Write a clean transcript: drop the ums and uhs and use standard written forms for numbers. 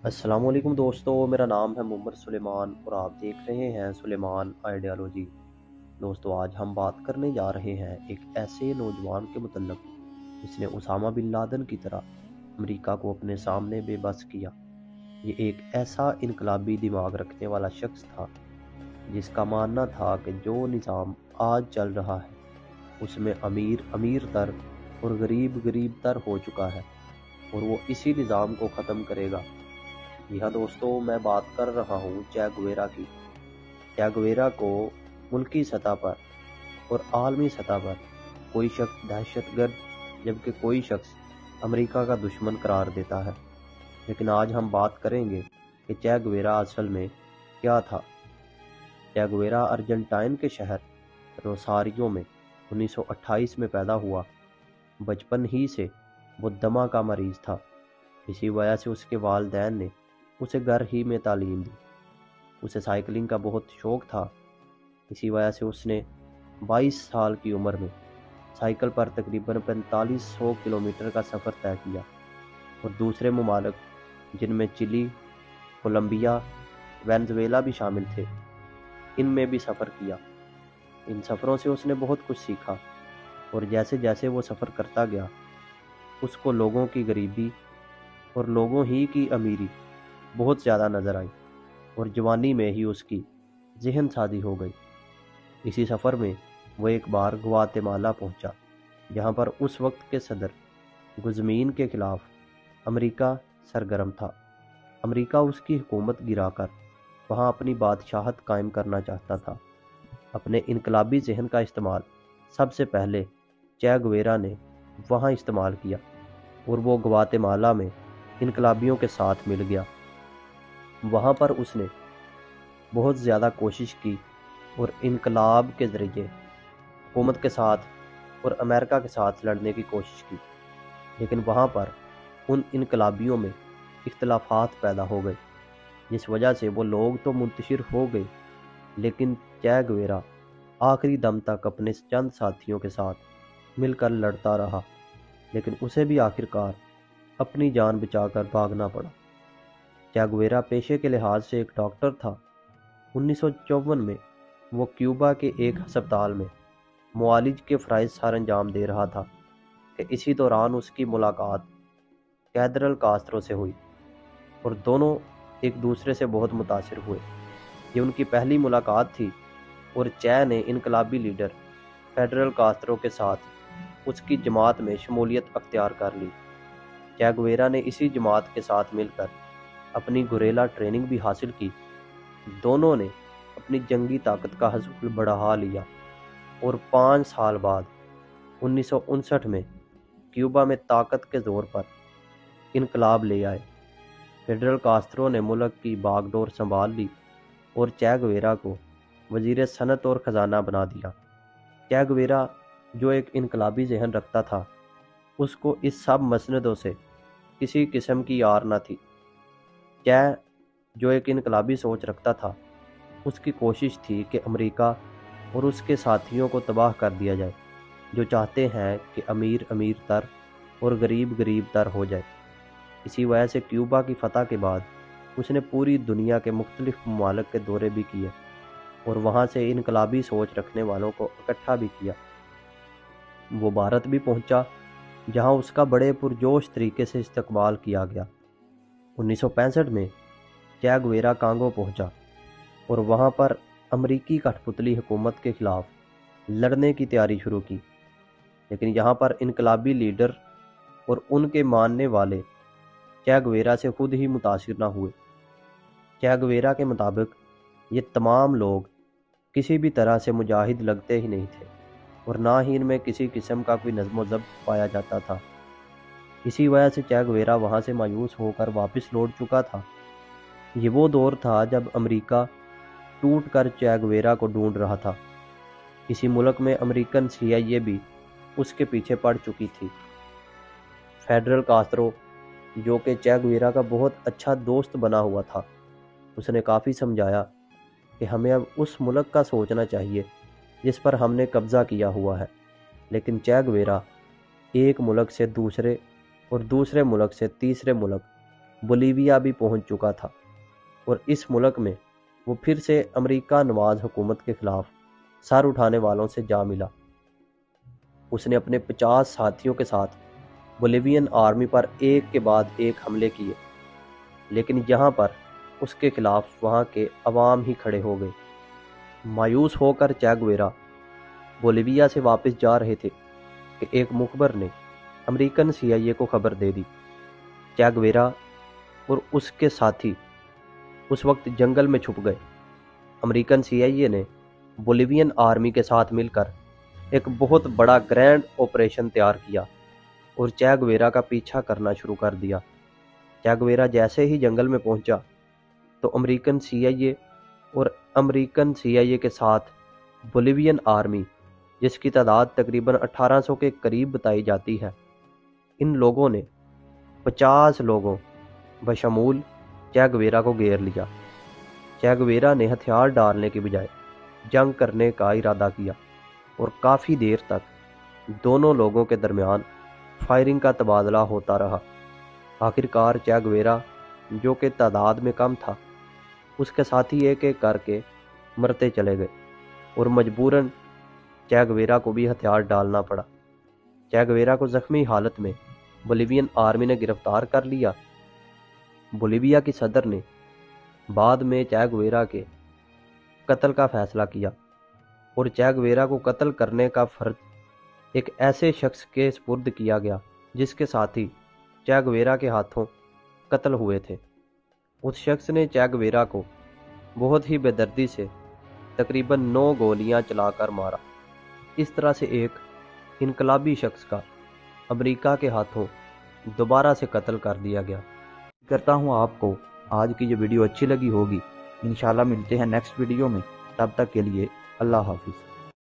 अस्सलाम वालेकुम दोस्तों, मेरा नाम है मुमर सुलेमान और आप देख रहे हैं सुलेमान आइडियोलॉजी। दोस्तों, आज हम बात करने जा रहे हैं एक ऐसे नौजवान के मुतल्लक जिसने उसामा बिन लादेन की तरह अमेरिका को अपने सामने बेबस किया। ये एक ऐसा इनकलाबी दिमाग रखने वाला शख्स था जिसका मानना था कि जो निज़ाम आज चल रहा है उसमें अमीर अमीर तर और गरीब गरीब तर हो चुका है और वो इसी निज़ाम को ख़त्म करेगा। जी हाँ दोस्तों, मैं बात कर रहा हूँ चे गुवेरा की। चे गुवेरा को मुल्की सतह पर और आलमी सतह पर कोई शख्स दहशतगर्द जबकि कोई शख्स अमेरिका का दुश्मन करार देता है। लेकिन आज हम बात करेंगे कि चे गुवेरा असल में क्या था। चे गुवेरा अर्जेंटाइन के शहर रोसारियो में 1928 में पैदा हुआ। बचपन ही से वो दमा का मरीज था। इसी वजह से उसके वालिदैन ने उसे घर ही में तालीम दी। उसे साइकिलिंग का बहुत शौक था। इसी वजह से उसने 22 साल की उम्र में साइकिल पर तकरीबन 4500 किलोमीटर का सफ़र तय किया और दूसरे ममालिक जिनमें चिली, कोलंबिया, वेनेज़ुएला भी शामिल थे, इनमें भी सफ़र किया। इन सफ़रों से उसने बहुत कुछ सीखा और जैसे जैसे वो सफ़र करता गया उसको लोगों की गरीबी और लोगों ही की अमीरी बहुत ज़्यादा नज़र आई और जवानी में ही उसकी ज़हन साजी हो गई। इसी सफ़र में वो एक बार ग्वातेमाला पहुंचा, जहां पर उस वक्त के सदर गुज़मीन के खिलाफ अमेरिका सरगर्म था। अमेरिका उसकी हुकूमत गिराकर वहां अपनी बादशाहत कायम करना चाहता था। अपने इनकलाबी जहन का इस्तेमाल सबसे पहले चे गुवेरा ने वहां इस्तेमाल किया और वो ग्वातेमाला में इनकलाबियों के साथ मिल गया। वहाँ पर उसने बहुत ज़्यादा कोशिश की और इनकलाब के ज़रिए हुकूमत के साथ और अमेरिका के साथ लड़ने की कोशिश की। लेकिन वहाँ पर उन इनकलाबियों में इख्तलाफात पैदा हो गए, जिस वजह से वो लोग तो मुंतशिर हो गए, लेकिन चे गुवेरा आखिरी दम तक अपने चंद साथियों के साथ मिलकर लड़ता रहा। लेकिन उसे भी आखिरकार अपनी जान बचाकर भागना पड़ा। चे गुवेरा पेशे के लिहाज से एक डॉक्टर था। 1954 में वो क्यूबा के एक अस्पताल में मुआलिज के फ़राइज़ सर अंजाम दे रहा था कि इसी दौरान उसकी मुलाकात कैदरल कास्त्रो से हुई और दोनों एक दूसरे से बहुत मुतासिर हुए। ये उनकी पहली मुलाकात थी और चे ने इनकलाबी लीडर फेडरल कास्त्रो के साथ उसकी जमात में शमूलियत अख्तियार कर ली। चे गुवेरा ने इसी जमात के साथ मिलकर अपनी गुरेला ट्रेनिंग भी हासिल की। दोनों ने अपनी जंगी ताकत का हसूल बढ़ा लिया और 5 साल बाद 1959 में क्यूबा में ताकत के जोर पर इनकलाब ले आए। फेडरल कास्त्रो ने मुल्क की बागडोर संभाल ली और चे गुवेरा को वजीर सनत और ख़जाना बना दिया। चे गुवेरा जो एक इनकलाबी जहन रखता था, उसको इस सब मसनदों से किसी किस्म की आर न थी। चे जो एक इनकलाबी सोच रखता था, उसकी कोशिश थी कि अमेरिका और उसके साथियों को तबाह कर दिया जाए, जो चाहते हैं कि अमीर अमीर तर और गरीब गरीब तर हो जाए। इसी वजह से क्यूबा की फतह के बाद उसने पूरी दुनिया के मुख्तलिफ ममालिक के दौरे भी किए और वहाँ से इनकलाबी सोच रखने वालों को इकट्ठा भी किया। वो भारत भी पहुँचा, जहाँ उसका बड़े पुरजोश तरीके से इस्तकबाल किया गया। 1965 में चे गुवेरा कांगो पहुंचा और वहां पर अमरीकी कठपुतली हुकूमत के खिलाफ लड़ने की तैयारी शुरू की। लेकिन यहां पर इनकलाबी लीडर और उनके मानने वाले चे गुवेरा से खुद ही मुतासिर न हुए। चे गुवेरा के मुताबिक ये तमाम लोग किसी भी तरह से मुजाहिद लगते ही नहीं थे और ना ही इनमें किसी किस्म का कोई नज़्म व ज़ब्त पाया जाता था। इसी वजह से चे गुवेरा वहाँ से मायूस होकर वापस लौट चुका था। ये वो दौर था जब अमेरिका टूट कर चे गुवेरा को ढूंढ रहा था। इसी मुल्क में अमेरिकन CIA भी उसके पीछे पड़ चुकी थी। फेडरल कास्त्रो, जो कि चे गुवेरा का बहुत अच्छा दोस्त बना हुआ था, उसने काफ़ी समझाया कि हमें अब उस मुल्क का सोचना चाहिए जिस पर हमने कब्ज़ा किया हुआ है। लेकिन चे गुवेरा एक मुल्क से दूसरे और दूसरे मुल्क से तीसरे मुल्क बोलीविया भी पहुंच चुका था और इस मुल्क में वो फिर से अमेरिका नवाज हुकूमत के खिलाफ सर उठाने वालों से जा मिला। उसने अपने 50 साथियों के साथ बोलीवियन आर्मी पर एक के बाद एक हमले किए, लेकिन यहाँ पर उसके खिलाफ वहाँ के अवाम ही खड़े हो गए। मायूस होकर चे गुवेरा बोलीविया से वापस जा रहे थे कि एक मुखबर ने अमेरिकन CIA को खबर दे दी। चे गुवेरा और उसके साथी उस वक्त जंगल में छुप गए। अमेरिकन CIA ने बोलीवियन आर्मी के साथ मिलकर एक बहुत बड़ा ग्रैंड ऑपरेशन तैयार किया और चे गुवेरा का पीछा करना शुरू कर दिया। चे गुवेरा जैसे ही जंगल में पहुंचा तो अमेरिकन CIA और अमेरिकन CIA के साथ बोलीवियन आर्मी, जिसकी तादाद तकरीबन 1800 के करीब बताई जाती है, इन लोगों ने 50 लोगों बशमूल चे गुवेरा को घेर लिया। चे गुवेरा ने हथियार डालने के बजाय जंग करने का इरादा किया और काफ़ी देर तक दोनों लोगों के दरमियान फायरिंग का तबादला होता रहा। आखिरकार चे गुवेरा, जो कि तादाद में कम था, उसके साथी एक एक करके मरते चले गए और मजबूरन चे गुवेरा को भी हथियार डालना पड़ा। चे गुवेरा को जख्मी हालत में बोलीवियन आर्मी ने गिरफ्तार कर लिया। बोलीविया की सदर ने बाद में चे गुवेरा के कत्ल का फैसला किया और चे गुवेरा को कत्ल करने का फर्ज एक ऐसे शख्स के सुपुर्द किया गया जिसके साथी चे गुवेरा के हाथों कत्ल हुए थे। उस शख्स ने चे गुवेरा को बहुत ही बेदर्दी से तकरीबन 9 गोलियां चलाकर मारा। इस तरह से एक इनकलाबी शख्स का अमेरिका के हाथों दोबारा से कत्ल कर दिया गया। करता हूँ आपको आज की ये वीडियो अच्छी लगी होगी। इंशाल्लाह मिलते हैं नेक्स्ट वीडियो में। तब तक के लिए अल्लाह हाफिज़।